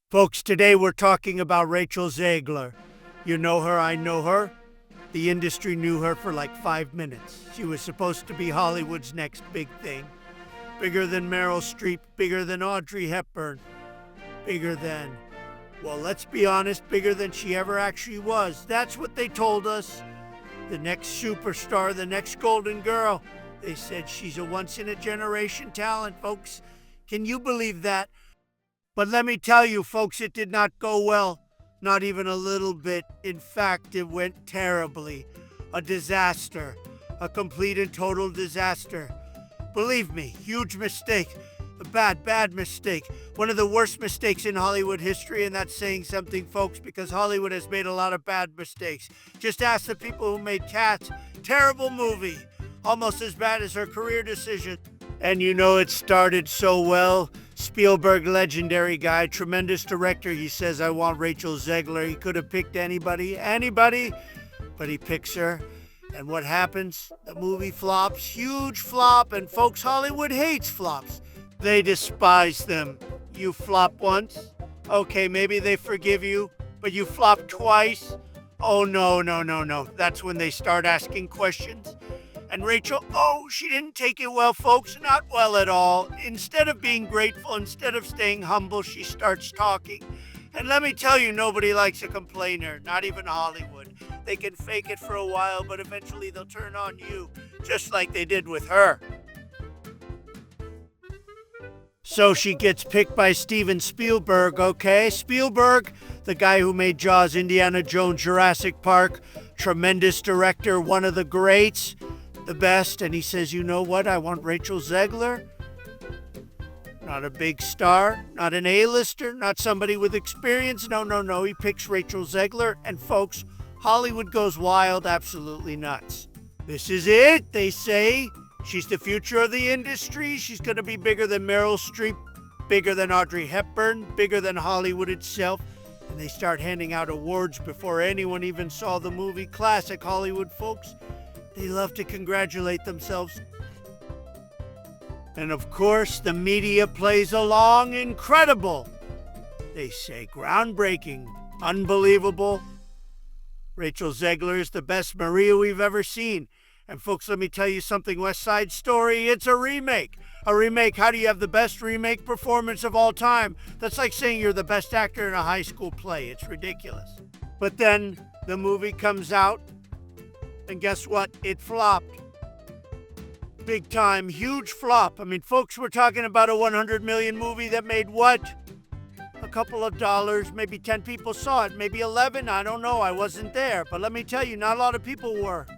Folks, today we're talking about Rachel Zegler. You know her, I know her. The industry knew her for like 5 minutes. She was supposed to be Hollywood's next big thing. Bigger than Meryl Streep, bigger than Audrey Hepburn, bigger than, well, let's be honest, bigger than she ever actually was. That's what they told us. The next superstar, the next golden girl. They said she's a once-in-a-generation talent, folks. Can you believe that? But let me tell you, folks, it did not go well. Not even a little bit. In fact, it went terribly. A disaster. A complete and total disaster. Believe me, huge mistake. A bad mistake. One of the worst mistakes in Hollywood history, and that's saying something, folks, because Hollywood has made a lot of bad mistakes. Just ask the people who made Cats. Terrible movie. Almost as bad as her career decision. And you know it started so well. Spielberg, legendary guy, tremendous director. He says, I want Rachel Zegler. He could have picked anybody, but he picks her. And what happens? The movie flops, huge flop, and folks, Hollywood hates flops. They despise them. You flop once, okay, maybe they forgive you, but you flop twice? Oh, no. That's when they start asking questions. And Rachel, she didn't take it well, folks, not well at all. Instead of being grateful, instead of staying humble, she starts talking. And let me tell you, nobody likes a complainer, not even Hollywood. They can fake it for a while, but eventually they'll turn on you, just like they did with her. So she gets picked by Steven Spielberg, okay? Spielberg, the guy who made Jaws, Indiana Jones, Jurassic Park, tremendous director, one of the greats. The best, and he says, you know what, I want Rachel Zegler. Not a big star, not an A-lister, not somebody with experience. No, he picks Rachel Zegler, and folks, Hollywood goes wild, absolutely nuts. This is it, they say. She's the future of the industry. She's going to be bigger than Meryl Streep, bigger than Audrey Hepburn, bigger than Hollywood itself. And they start handing out awards before anyone even saw the movie. Classic Hollywood, folks. They love to congratulate themselves. And of course, the media plays along. Incredible. They say groundbreaking, unbelievable. Rachel Zegler is the best Maria we've ever seen. And folks, let me tell you something, West Side Story, it's a remake. A remake, how do you have the best remake performance of all time? That's like saying you're the best actor in a high school play. It's ridiculous. But then the movie comes out, and guess what? It flopped. Big time, huge flop. I mean, folks, we're talking about a 100 million movie that made what? A couple of dollars, maybe 10 people saw it, maybe 11, I don't know, I wasn't there. But let me tell you, not a lot of people were.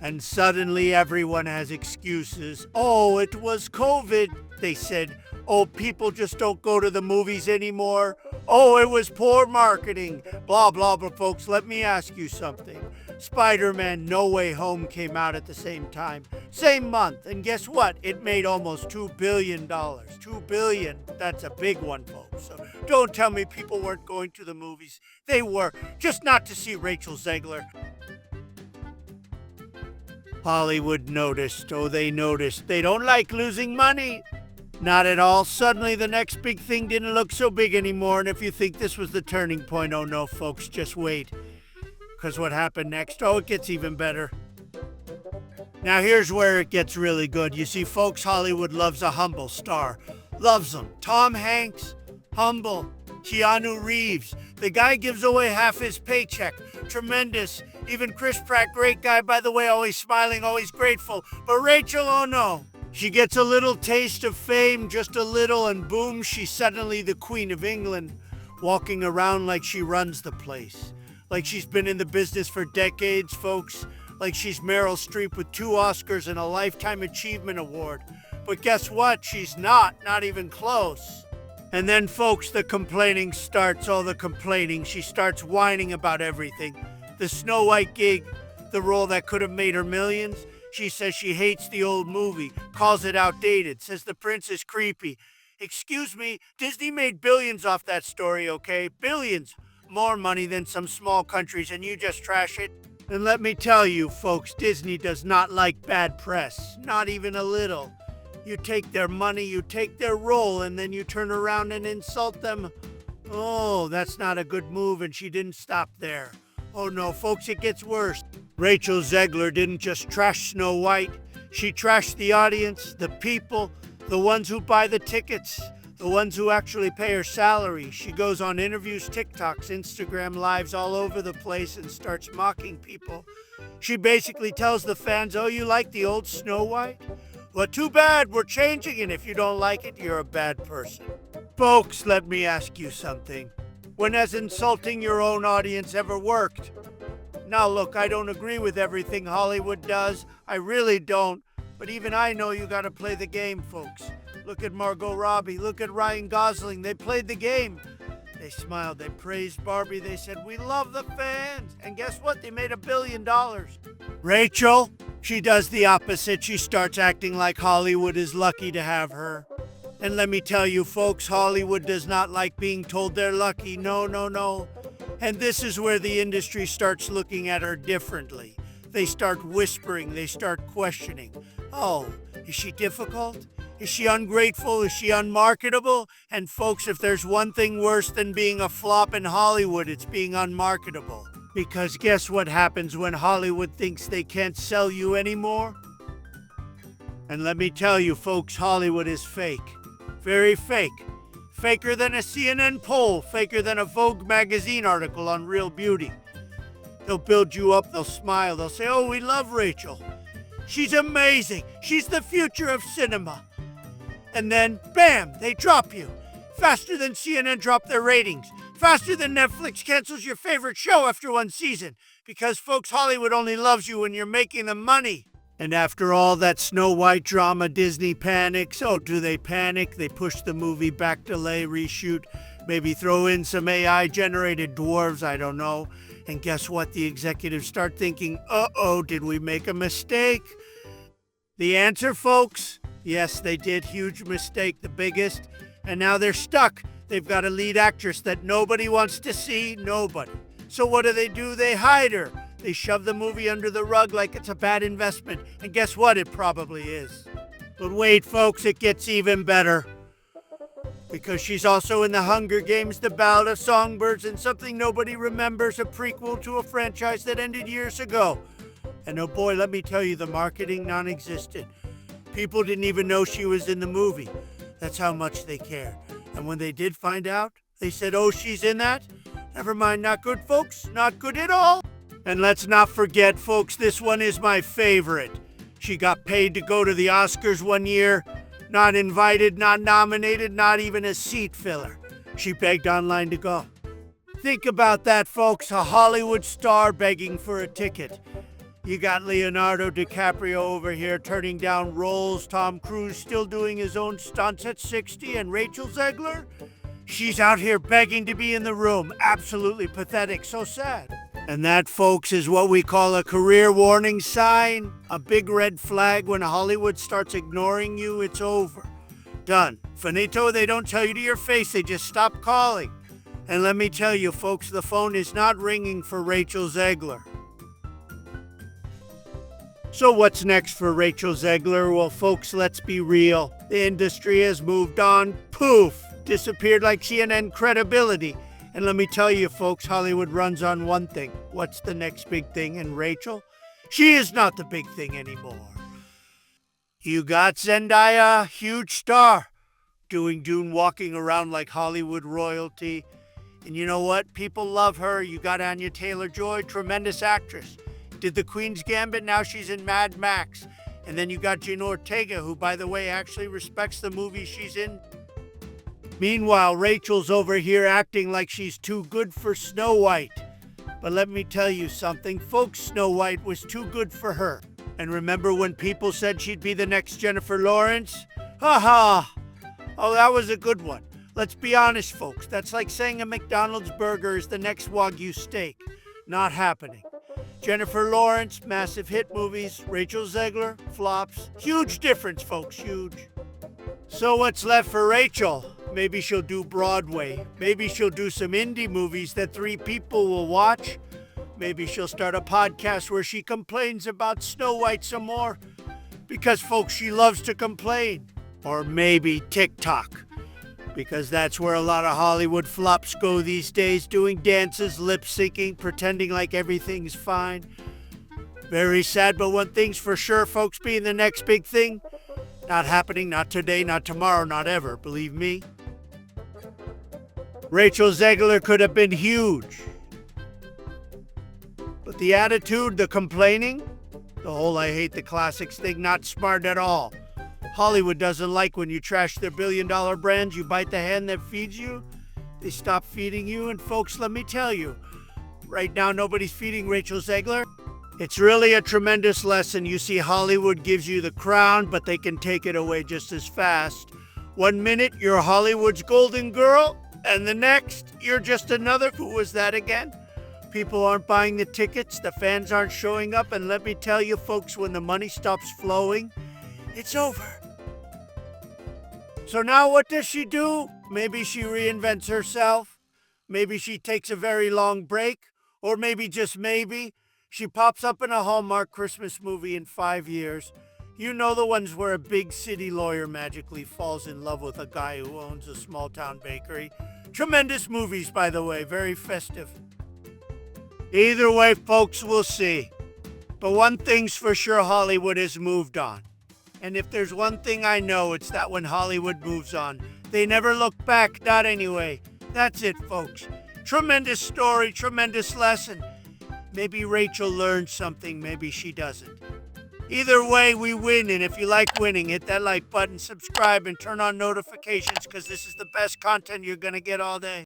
And suddenly everyone has excuses. Oh, it was COVID, they said. Oh, people just don't go to the movies anymore. Oh, it was poor marketing. Blah, blah, blah, folks. Let me ask you something. Spider-Man No Way Home came out at the same time. Same month. And guess what? It made almost $2 billion. $2 billion. That's a big one, folks. So don't tell me people weren't going to the movies. They were. Just not to see Rachel Zegler. Hollywood noticed. Oh, they noticed. They don't like losing money. Not at all. Suddenly, the next big thing didn't look so big anymore. And if you think this was the turning point, oh no, folks, just wait. Because what happened next? Oh, it gets even better. Now, here's where it gets really good. You see, folks, Hollywood loves a humble star. Loves them. Tom Hanks, humble. Keanu Reeves, the guy gives away half his paycheck. Tremendous. Even Chris Pratt, great guy, by the way, always smiling, always grateful. But Rachel, oh no. She gets a little taste of fame, just a little, and boom, she's suddenly the Queen of England, walking around like she runs the place. Like she's been in the business for decades, folks. Like she's Meryl Streep with 2 Oscars and a Lifetime Achievement Award. But guess what? She's not even close. And then, folks, the complaining starts, all the complaining. She starts whining about everything. The Snow White gig, the role that could have made her millions. She says she hates the old movie, calls it outdated, says the prince is creepy. Excuse me, Disney made billions off that story, okay? Billions. More money than some small countries, and you just trash it? And let me tell you, folks, Disney does not like bad press. Not even a little. You take their money, you take their role, and then you turn around and insult them. Oh, that's not a good move, and she didn't stop there. Oh no, folks, it gets worse. Rachel Zegler didn't just trash Snow White. She trashed the audience, the people, the ones who buy the tickets, the ones who actually pay her salary. She goes on interviews, TikToks, Instagram lives all over the place and starts mocking people. She basically tells the fans, oh, you like the old Snow White? Well, too bad, we're changing it. If you don't like it, you're a bad person. Folks, let me ask you something. When has insulting your own audience ever worked? Now look, I don't agree with everything Hollywood does. I really don't. But even I know you gotta play the game, folks. Look at Margot Robbie, look at Ryan Gosling. They played the game. They smiled, they praised Barbie, they said, we love the fans. And guess what? They made $1 billion. Rachel, she does the opposite. She starts acting like Hollywood is lucky to have her. And let me tell you, folks, Hollywood does not like being told they're lucky. No, no, no. And this is where the industry starts looking at her differently. They start whispering, they start questioning. Oh, is she difficult? Is she ungrateful? Is she unmarketable? And folks, if there's one thing worse than being a flop in Hollywood, it's being unmarketable. Because guess what happens when Hollywood thinks they can't sell you anymore? And let me tell you, folks, Hollywood is fake. Very fake. Faker than a CNN poll, faker than a Vogue magazine article on Real Beauty. They'll build you up, they'll smile, they'll say, oh, we love Rachel. She's amazing. She's the future of cinema. And then, bam, they drop you. Faster than CNN dropped their ratings. Faster than Netflix cancels your favorite show after one season. Because, folks, Hollywood only loves you when you're making them money. And after all that Snow White drama, Disney panics. Oh, do they panic? They push the movie back, delay, reshoot, maybe throw in some AI-generated dwarves, I don't know. And guess what? The executives start thinking, uh-oh, did we make a mistake? The answer, folks? Yes, they did. Huge mistake, the biggest. And now they're stuck. They've got a lead actress that nobody wants to see, nobody. So what do? They hide her. They shove the movie under the rug like it's a bad investment. And guess what? It probably is. But wait, folks, it gets even better. Because she's also in The Hunger Games, The Ballad of Songbirds, and something nobody remembers, a prequel to a franchise that ended years ago. And oh boy, let me tell you, the marketing non-existent. People didn't even know she was in the movie. That's how much they cared. And when they did find out, they said, oh, she's in that? Never mind, not good, folks. Not good at all. And let's not forget, folks, this one is my favorite. She got paid to go to the Oscars one year. Not invited, not nominated, not even a seat filler. She begged online to go. Think about that, folks. A Hollywood star begging for a ticket. You got Leonardo DiCaprio over here turning down roles, Tom Cruise still doing his own stunts at 60, and Rachel Zegler? She's out here begging to be in the room. Absolutely pathetic, so sad. And that, folks, is what we call a career warning sign. A big red flag. When Hollywood starts ignoring you, it's over. Done. Finito, they don't tell you to your face, they just stop calling. And let me tell you, folks, the phone is not ringing for Rachel Zegler. So what's next for Rachel Zegler? Well, folks, let's be real. The industry has moved on. Poof! Disappeared like CNN credibility. And let me tell you, folks, Hollywood runs on one thing. What's the next big thing? And Rachel? She is not the big thing anymore. You got Zendaya, huge star, doing Dune, walking around like Hollywood royalty. And you know what? People love her. You got Anya Taylor-Joy, tremendous actress. Did the Queen's Gambit, now she's in Mad Max. And then you got Jenna Ortega, who, by the way, actually respects the movie she's in. Meanwhile, Rachel's over here acting like she's too good for Snow White. But let me tell you something, folks, Snow White was too good for her. And remember when people said she'd be the next Jennifer Lawrence? Ha ha! Oh, that was a good one. Let's be honest, folks. That's like saying a McDonald's burger is the next Wagyu steak. Not happening. Jennifer Lawrence, massive hit movies. Rachel Zegler, flops. Huge difference, folks, huge. So what's left for Rachel? Maybe she'll do Broadway. Maybe she'll do some indie movies that 3 people will watch. Maybe she'll start a podcast where she complains about Snow White some more. Because, folks, she loves to complain. Or maybe TikTok. Because that's where a lot of Hollywood flops go these days, doing dances, lip-syncing, pretending like everything's fine. Very sad, but one thing's for sure, folks, being the next big thing, not happening, not today, not tomorrow, not ever, believe me. Rachel Zegler could have been huge. But the attitude, the complaining, the whole I hate the classics thing, not smart at all. Hollywood doesn't like when you trash their billion-dollar brands, you bite the hand that feeds you, they stop feeding you, and folks, let me tell you, right now nobody's feeding Rachel Zegler. It's really a tremendous lesson. You see, Hollywood gives you the crown, but they can take it away just as fast. 1 minute, you're Hollywood's golden girl, and the next, you're just another. Who was that again? People aren't buying the tickets, the fans aren't showing up, and let me tell you, folks, when the money stops flowing, it's over. So now what does she do? Maybe she reinvents herself. Maybe she takes a very long break. Or maybe, just maybe, she pops up in a Hallmark Christmas movie in 5 years. You know, the ones where a big city lawyer magically falls in love with a guy who owns a small town bakery. Tremendous movies, by the way, very festive. Either way, folks, we'll see. But one thing's for sure, Hollywood has moved on. And if there's one thing I know, it's that when Hollywood moves on, they never look back, not anyway. That's it, folks. Tremendous story, tremendous lesson. Maybe Rachel learned something, maybe she doesn't. Either way, we win, and if you like winning, hit that like button, subscribe, and turn on notifications, because this is the best content you're going to get all day.